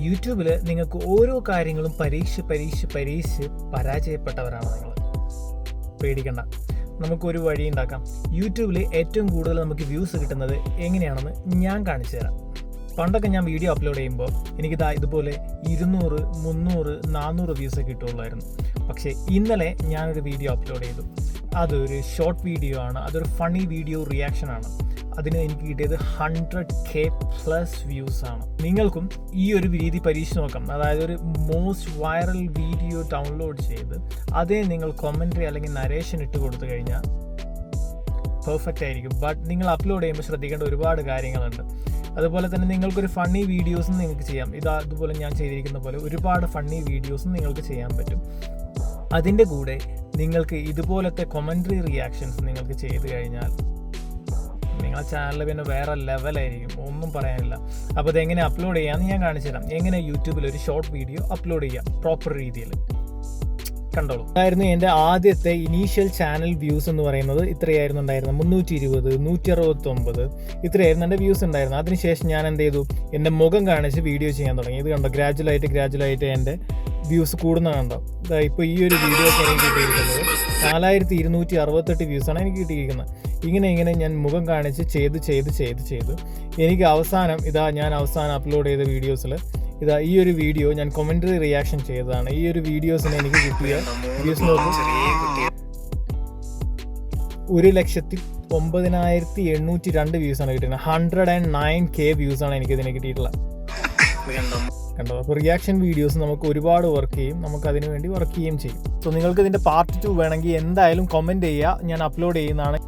യൂട്യൂബിൽ നിങ്ങൾക്ക് ഓരോ കാര്യങ്ങളും പരീക്ഷിച്ച് പരാജയപ്പെട്ടവരാണ് നിങ്ങൾ. പേടിക്കണ്ട, നമുക്കൊരു വഴി ഉണ്ടാക്കാം. യൂട്യൂബിൽ ഏറ്റവും കൂടുതൽ നമുക്ക് വ്യൂസ് കിട്ടുന്നത് എങ്ങനെയാണെന്ന് ഞാൻ കാണിച്ചു തരാം. പണ്ടൊക്കെ ഞാൻ വീഡിയോ അപ്ലോഡ് ചെയ്യുമ്പോൾ എനിക്കിതാ ഇതുപോലെ 200, 300, 400 വ്യൂസൊക്കെ കിട്ടുള്ളായിരുന്നു. പക്ഷേ ഇന്നലെ ഞാനൊരു വീഡിയോ അപ്ലോഡ് ചെയ്തു. അതൊരു ഷോർട്ട് വീഡിയോ ആണ്, അതൊരു ഫണ്ണി വീഡിയോ റിയാക്ഷനാണ്. അതിന് എനിക്ക് കിട്ടിയത് 100K+ വ്യൂസ് ആണ്. നിങ്ങൾക്കും ഈ ഒരു രീതി പരീക്ഷിച്ച് നോക്കാം. അതായത് ഒരു മോസ്റ്റ് വൈറൽ വീഡിയോ ഡൗൺലോഡ് ചെയ്ത് അതേ നിങ്ങൾ കൊമൻ്ററി അല്ലെങ്കിൽ നരേഷൻ ഇട്ട് കൊടുത്തു കഴിഞ്ഞാൽ പെർഫെക്റ്റ് ആയിരിക്കും. ബട്ട് നിങ്ങൾ അപ്ലോഡ് ചെയ്യുമ്പോൾ ശ്രദ്ധിക്കേണ്ട ഒരുപാട് കാര്യങ്ങളുണ്ട്. അതുപോലെ തന്നെ നിങ്ങൾക്കൊരു ഫണ്ണി വീഡിയോസും നിങ്ങൾക്ക് ചെയ്യാം. അതുപോലെ ഞാൻ ചെയ്തിരിക്കുന്ന പോലെ ഒരുപാട് ഫണ്ണി വീഡിയോസും നിങ്ങൾക്ക് ചെയ്യാൻ പറ്റും. അതിൻ്റെ കൂടെ നിങ്ങൾക്ക് ഇതുപോലത്തെ കൊമൻ്ററി റിയാക്ഷൻസ് നിങ്ങൾക്ക് ചെയ്ത് കഴിഞ്ഞാൽ നിങ്ങളുടെ ചാനൽ പിന്നെ വേറെ ലെവലായിരിക്കും, ഒന്നും പറയാനില്ല. അപ്പോൾ അതെങ്ങനെ അപ്ലോഡ് ചെയ്യാമെന്ന് ഞാൻ കാണിച്ചു തരാം. എങ്ങനെ യൂട്യൂബിൽ ഒരു ഷോർട്ട് വീഡിയോ അപ്ലോഡ് ചെയ്യാം പ്രോപ്പർ രീതിയിൽ. കണ്ടോളൂ. അതായിരുന്നു എൻ്റെ ആദ്യത്തെ ഇനീഷ്യൽ ചാനൽ വ്യൂസ് എന്ന് പറയുന്നത്. ഇത്രയായിരുന്നു ഉണ്ടായിരുന്നത്, 320, 169 ഇത്രയായിരുന്നു എൻ്റെ വ്യൂസ് ഉണ്ടായിരുന്നത്. അതിനുശേഷം ഞാൻ എന്ത് ചെയ്തു, എൻ്റെ മുഖം കാണിച്ച് വീഡിയോ ചെയ്യാൻ തുടങ്ങി. ഇത് കണ്ടോ, ഗ്രാജുവലായിട്ട് എൻ്റെ വ്യൂസ് കൂടുന്ന കണ്ടോ. ഇപ്പോൾ ഈ ഒരു വീഡിയോ ഒക്കെ എനിക്ക് കിട്ടിയിരിക്കുന്നത് 4268 വ്യൂസാണ് എനിക്ക് കിട്ടിയിരിക്കുന്നത്. ഇങ്ങനെ ഞാൻ മുഖം കാണിച്ച് ചെയ്ത് എനിക്ക് ഞാൻ അവസാനം അപ്ലോഡ് ചെയ്ത വീഡിയോസിൽ ഈ ഒരു വീഡിയോ ഞാൻ കൊമൻ്ററി റിയാക്ഷൻ ചെയ്തതാണ്. ഈ ഒരു വീഡിയോസിന് എനിക്ക് കിട്ടിയ വ്യൂസ് നോക്കും, 1,09,802 വ്യൂസാണ് കിട്ടിയത്. 109K വ്യൂസാണ് എനിക്കിതിന് കിട്ടിയിട്ടുള്ളത്. കണ്ടോ. അപ്പോൾ റിയാക്ഷൻ വീഡിയോസ് നമുക്ക് ഒരുപാട് വർക്ക് ചെയ്യും, നമുക്ക് അതിനു വേണ്ടി വർക്ക് ചെയ്യുകയും ചെയ്യും. സോ നിങ്ങൾക്ക് ഇതിൻ്റെ പാർട്ട് 2 വേണമെങ്കിൽ എന്തായാലും കമൻറ്റ് ചെയ്യുക, ഞാൻ അപ്ലോഡ് ചെയ്യുന്നതാണ്.